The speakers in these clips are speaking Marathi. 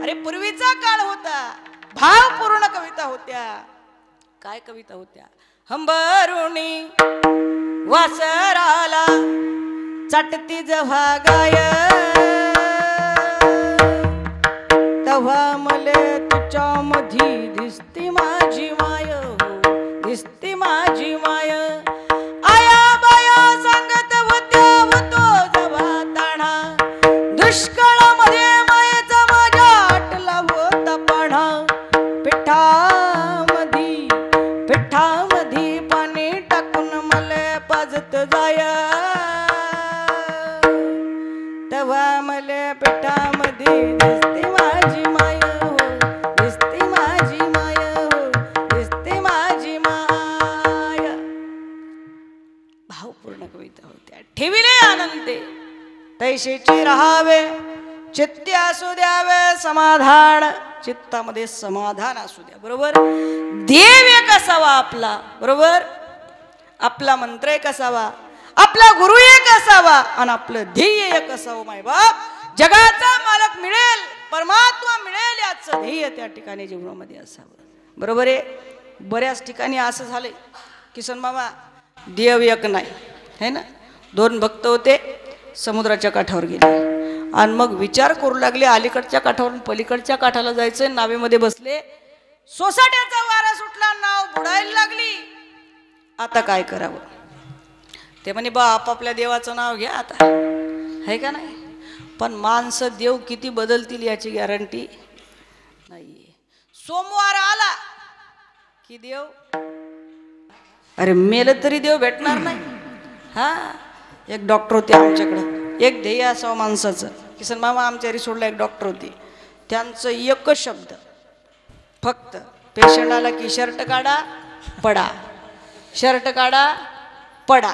अरे पूर्वीचा काळ होता, भावपूर्ण कविता होत्या. काय कविता होत्या? हंबरुणी वासराला चटती जव्हा गाय, तेव्हा मले तुझ्या मधी दिसती माझी माय, दिसती माझी माय. आया बाया सांगत होत्या होतो जव्हा ताणा, दुष्काळामध्ये मायेचा माझ्या आटला होता पाढा. पिठामधी पाणी टाकून मले पाजत जाय, तेव्हा मले पिठामध्ये दिसते माझी माय हो, दिसते माझी माय हो, दिसते माझी माय. भावपूर्ण कविता होत्या. ठेविले आनंदे तैशेची राहावे, चित्ते असू द्यावे समाधान, चित्तामध्ये समाधान असू द्या. बरोबर. देव एक असावा आपला, बरोबर. आपला मंत्र एक असावा, आपला गुरु एक असावा आणि आपलं ध्येय एक असावं. माय बाप, जगाचा मालक मिळेल, परमात्मा मिळेल याचं ध्येय त्या ठिकाणी जीवनामध्ये असावं. बरोबर आहे. बऱ्याच ठिकाणी असं झालंय की सनमामा देव एक नाही है ना. दोन भक्त होते, समुद्राच्या काठावर गेले आणि मग विचार करू लागले, अलीकडच्या काठावरून पलीकडच्या काठाला जायचं. नावेमध्ये बसले, सोसाट्याचा वारा सुटला, नाव बुडायला लागली. आता काय करावं? ते म्हणे बा आपापल्या देवाचं नाव घ्या आता, है का नाही. पण माणसं देव किती बदलतील याची गॅरंटी नाहीये. सोमवार आला की देव, अरे मेलं तरी देव भेटणार नाही. हा, एक डॉक्टर होते आमच्याकडं, एक ध्येय असावं माणसाचं. किसन मामा आमच्या रिसोडला एक डॉक्टर होते, त्यांचं एकच शब्द फक्त, पेशंट आला की शर्ट काढा पडा, शर्ट काढा पडा.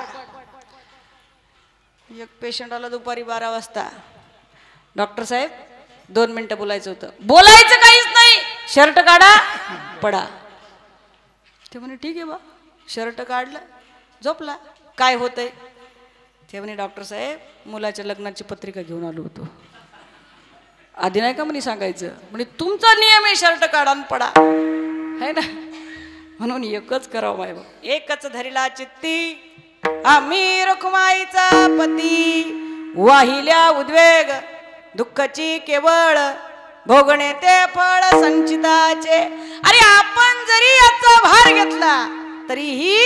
एक पेशंट आला दुपारी 12 वाजता, डॉक्टर साहेब 2 मिनिटं बोलायचं होतं. बोलायचं काहीच नाही, शर्ट काढा पडा. ते म्हणे ठीक आहे बा. शर्ट काढलं, झोपला. काय होतंय? ते म्हणे डॉक्टर साहेब मुलाच्या लग्नाची पत्रिका घेऊन आलो होतो. आधी नाही का म्हणे सांगायचं, म्हणजे तुमचा नियम आहे शर्ट काढा आणि पडा, है ना. म्हणून एकच करावं माय बाप, एकच धरिला चित्ती आम्ही रुक्माईचा पती. वाहिल्या उद्वेग दुःखाची केवळ, भोगणे ते फळ संचिताचे. अरे आपण जरी याचा भार घेतला तरीही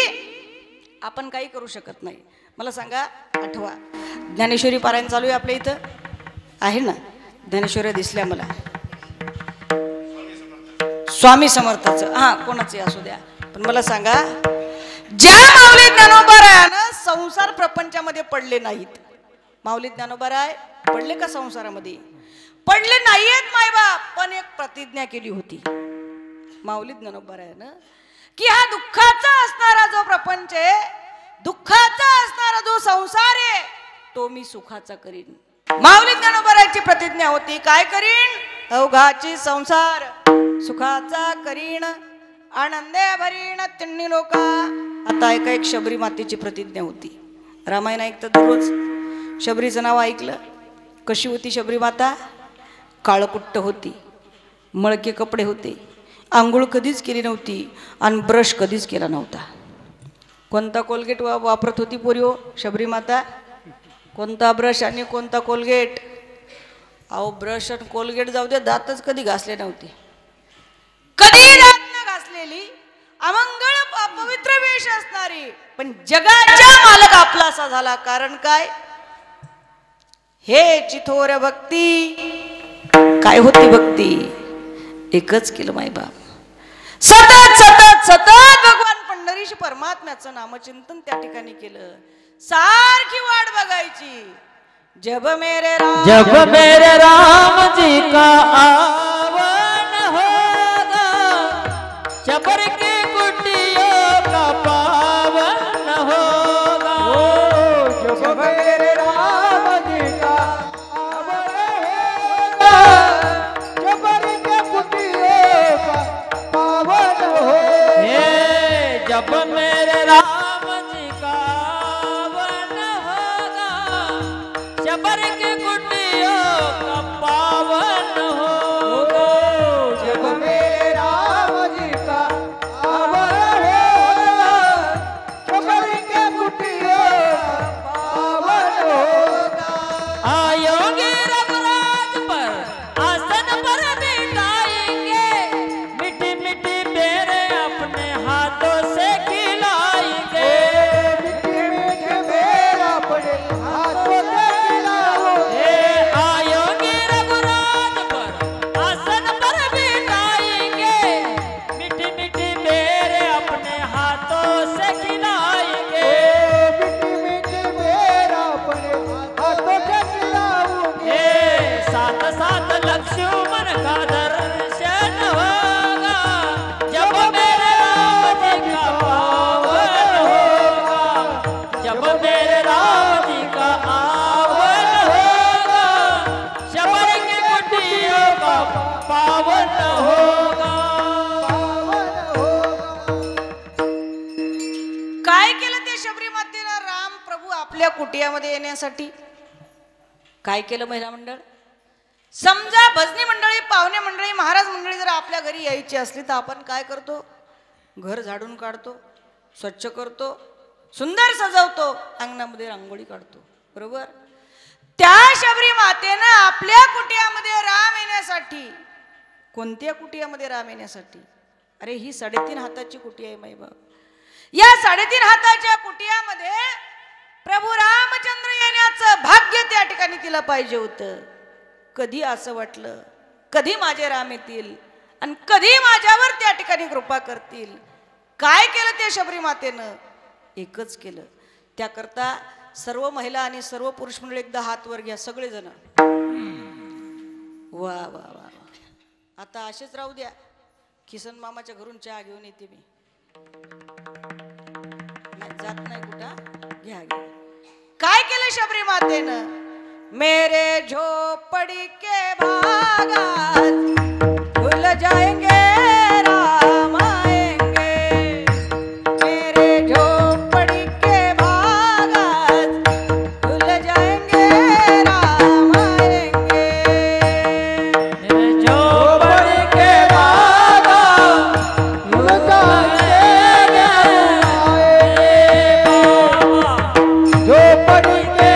आपण काही करू शकत नाही. मला सांगा, आठवा ज्ञानेश्वरी पारायण चालू आहे आपल्या इथं, आहे ना. ज्ञानेश्वरी दिसल्या मला, स्वामी समर्थाचं, हा कोणाचे असू द्या. पण मला सांगा, ज्या माऊली ज्ञानोबारायानं संसार प्रपंचामध्ये पडले नाहीत, माऊली ज्ञानोबाराय पडले का संसारामध्ये? पडले नाहीयेत मायबाप. पण एक प्रतिज्ञा केली होती माऊली ज्ञानोबारायानं की हा दुःखाचा असणारा जो प्रपंच आहे, दुःखाचा असणारा जो संसार आहे, तो मी सुखाचा करीन. माऊली ज्ञानोबारायाची प्रतिज्ञा होती, काय करीन? अवघाची संसार सुखाचा करीन, आनंदे भरीन तिन्ही लोका. आता एक शबरी मातेची प्रतिज्ञा होती. रामायण ऐकतं दररोज, शबरीचं नाव ऐकलं. कशी होती शबरी माता? काळकुट्ट होती, मळके कपडे होते, आंघोळ कधीच केली नव्हती आणि ब्रश कधीच केला नव्हता. कोणता कोलगेट वापरत होती पोरिओ शबरी माता? कोणता ब्रश आणि कोणता कोलगेट? अहो ब्रश आणि कोलगेट जाऊ दे, दातच कधी घासले नव्हते. कधी दात न घासलेली, अमंगळ अपवित्र वेश असणारी, पण जगाचा मालक आपला असा झाला. कारण काय? हे चिथोर भक्ती. काय होती भक्ती? एकच केलं मायबाप. सतत सतत सतत भगवान पंढरीशी परमात्म्याचं नामचिंतन त्या ठिकाणी केलं. सारखी वाट बघायची, जब मेरे राम जी का आवन होगा, शबर की कुटियों का पावन होगा. जब मेरे राम जी का आवन होगा, शबर की कुटियों का पावन होगा. जब मेरे राम जी का आवन होगा, शबर शबर की कुटियों का पावन होगा जब मेरे राम जी का पावन होगा, शबर के कुटियों का पावन होगा। आयोगी रघुराज पर आसन पर बिठाएंगे, मिठी मिठी बेर अपने हाथों से खिलाएंगे। मीठे मीठे बेर अपने हाथों से खिलाओगे। आयोगी रघुराज पर आसन पर बिठाएंगे, मिठी मिठी बेर अपने हाथों से खिलाएंगे। मीठे मीठे बेर अपने हाथों से खिलाओगे। साथ साथ लक्ष्मण का दर्शन होगा, जब मेरे राम जी का पावन होगा, जब मेरे राम जी का आवन होगा, शबर की कुटियों का पावन होगा। पावन होगा। काय केलं ते शबरी मातेनं राम प्रभू आपल्या कुटियामध्ये येण्यासाठी? काय केलं महिला मंडळ? समजा भजनी मंडळी, पाहुणे मंडळी, महाराज मंडळी जर आपल्या घरी यायची असली तर आपण काय करतो? घर झाडून काढतो, स्वच्छ करतो, सुंदर सजवतो, अंगणामध्ये रांगोळी काढतो, बरोबर? त्या शबरी मातेनं आपल्या कुटियामध्ये राम येण्यासाठी, कोणत्या कुटियामध्ये राम येण्यासाठी? अरे ही 3.5 हाताची कुटी आहे माई बाप. या 3.5 हाताच्या कुटियामध्ये प्रभू रामचंद्र येण्याचं भाग्य त्या ठिकाणी तिला पाहिजे होतं. कधी असं वाटलं, कधी माझे राम येतील आणि कधी माझ्यावर त्या ठिकाणी कृपा करतील. काय केलं ते शबरी मातेनं? एकच केलं. त्याकरता सर्व महिला आणि सर्व पुरुष मंडळी एकदा हात वर घ्या सगळेजण. वा वा वा वा. आता असेच राहू द्या. किसन मामाच्या घरून चहा घेऊन येते मी. नाही जात नाही कुठं. घ्या घ्या. काय केलं शबरी मातेनं? मेरे झोपड़ी के बागात खुल जाएंगे राम आएंगे, मेरे झोपड़ी के बागात खुल जाएंगे राम आएंगे, मेरे झोपड़ी के बागात खुल जाएंगे राम आएंगे। झोपड़ी के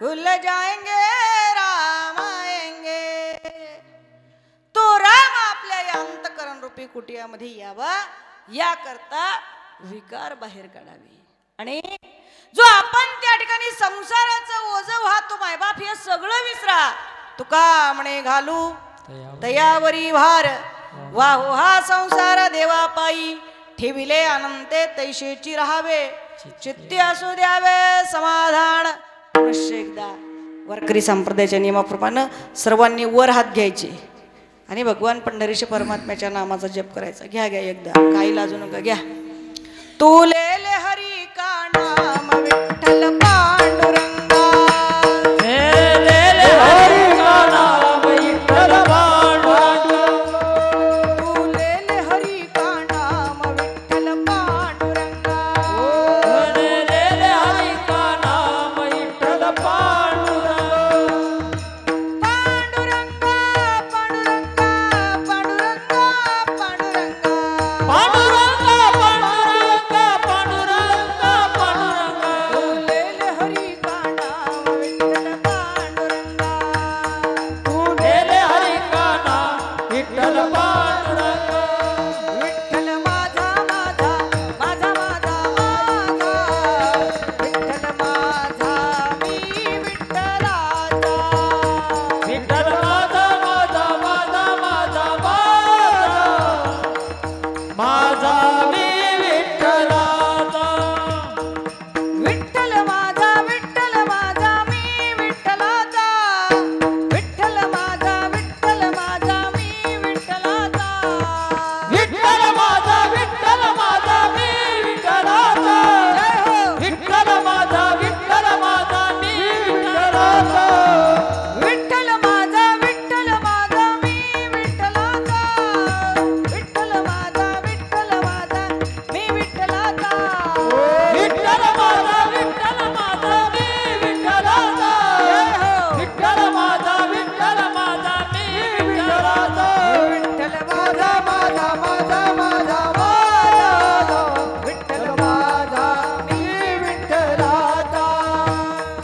खुल जाएंगे राम आएंगे. तो राम आपल्या या अंतकरण रूपी कुटियामध्ये यावा याकरता विकार बाहेर काढावे. आणि जो आपण त्या ठिकाणी संसाराचं ओझं वाहतो मायबाप हे सगळं विसरा. तुका म्हणे घालू तयावरी भार वाहो हा संसार देवा पायी ठेविले अनंते तैशेची राहावे चित्ती असू द्यावे समाधान. पुरुष एकदा वारकरी संप्रदायाच्या नियमाप्रमाणे सर्वांनी वर हात घ्यायचे आणि भगवान पंढरीश परमात्म्याच्या नामाचा जप करायचा. घ्या घ्या एकदा, काही लाजू नका, घ्या. तुलेले हरी का नाम विठ्ठल पांडुरंगा, लेले हरी का नाम विठ्ठल पांडुरंगा, तुलेले हरी का नाम विठ्ठल पांडुरंगा, लेले हरी का नाम विठ्ठल पांडुरंगा, पांडुरंगा पांडुरंगा पांडुरंगा पांडुरंगा, पांडुरंगा पांडुरंगा पांडुरंगा पांडुरंगा, तुलेले हरी का नाम विठ्ठल पांडुरंगा, लेले हरी का नाम विठ्ठल पांडुरंगा, विठ्ठल माझा माझा माझा माझा माझा, विठ्ठल माझा मी विठ्ठलाचा, विठ्ठल माझा माझा माझा माझा माझा, माझा मी विठ्ठलाचा, विठ्ठल माझा मी विठ्ठलाचा, विठ्ठल माझा मी विठ्ठलाचा, विठ्ठल माझा मी विठ्ठलाचा, जय हो. विठ्ठल माझा मी विठ्ठलाचा, विठ्ठल माझा मी विठ्ठलाचा, विठ्ठल माझा मी विठ्ठलाचा, विठ्ठल माझा मी विठ्ठलाचा, जय हो. विठ्ठल माझा मी विठ्ठलाचा, विठ्ठल माझा माझा माझा माझा माझा, विठ्ठल माझा मी विठ्ठलाचा,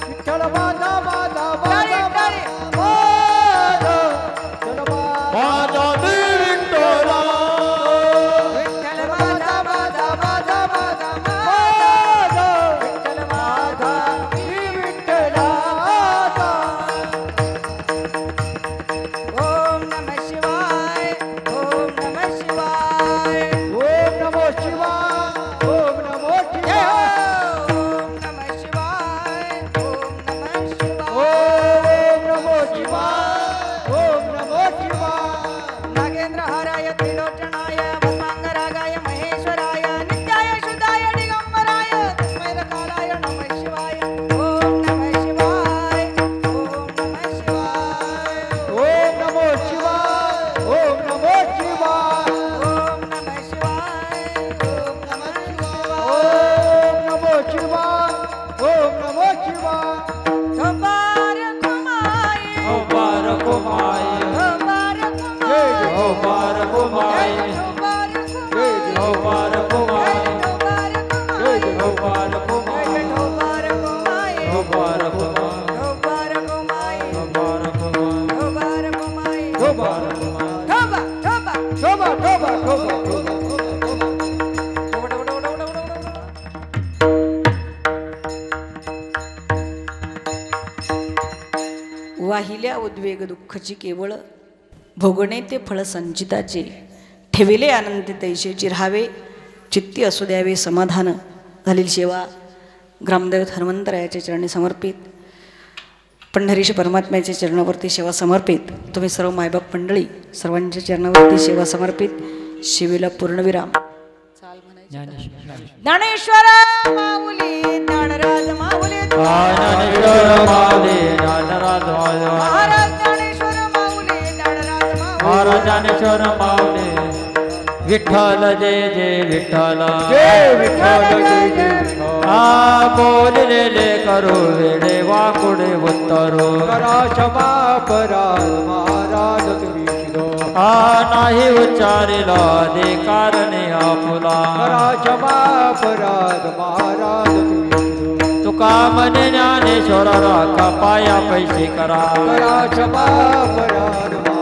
विठ्ठल माझा माझा टाळी, माझा टाळी. माझा, विठ्ठल माझा माझा मी विठ्ठला, विठ्ठल माझा माझा माझा माझा माझा, विठ्ठल माझा मी विठ्ठलाचा. ओम नमः शिवाय, ओम नमः शिवाय, ओम नमो शिवाय, ओम नमो जय हो. शिवाय, ओम नमः शिवाय, ओम नमः शिवाय, ओम नमो शिवाय, ओम नमो शिवाय. नागेंद्र हाराय त्रिलोचनाय भस्मांगरागाय महेश्वराय नित्याय शुद्धाय दिगंबराय तस्मै कालाय नमः शिवाय. ओम नमः शिवाय, ओम नमः शिवाय, ओम नमो शिवाय, ओम नमो शिवाय, ओम नमः शिवाय, ओम नमः शिवाय. ओम नमो शिवाय, ओम नमो शिवाय. धोबार कुमाई, ओ बार कुमाई, धोबार जय कुमाई, ओ बार कुमाई, धोबार ओ बार कुमाई, कुमाई, ओ बार कुमाई, धोबार कुमाई, ओ बार कुमाई, धोबार कुमाई, ओ बार कुमाई, धोबार कुमाई, ओ बार कुमाई, धोबा धोबा शोभा शोभा शोभा शोभा. वाहिल्या उद्वेग दुःखची केवळ भोगणे ते फळ संचिताचे, ठेविले आनंदी तैशेची राहावे चित्ती असू द्यावे समाधान. झालेली सेवा ग्रामदैवत हनुमंतरायाच्या चरणी समर्पित, पंढरीश परमात्म्याच्या चरणावरती सेवा समर्पित. तुम्ही सर्व मायबाप मंडळी सर्वांच्या चरणावरती सेवा समर्पित. शिवेला पूर्णविराम. ज्ञानेश्वर माऊली ज्ञानराज माऊली ज्ञानेश्वर माऊली ज्ञानराज माऊली, महाराज ज्ञानेश्वर माऊली ज्ञानराज माऊली महाराज ज्ञानेश्वर माऊली, विठ्ठल जय जय विठ्ठल, जय विठ्ठल जय जय विठ्ठल. आ बोललेले करू वेडे वाकुडे उत्तरो, करा क्षमा अपराध महाराज तुम्ही शिरो. आ नाही उच्चारिला दे कारणे आपुला, करा क्षमा अपराध महाराज तुम्ही शिरो. तुका म्हणे ज्ञानेश्वर राखा पाया पैसे करा, करा क्षमा अपराध महाराज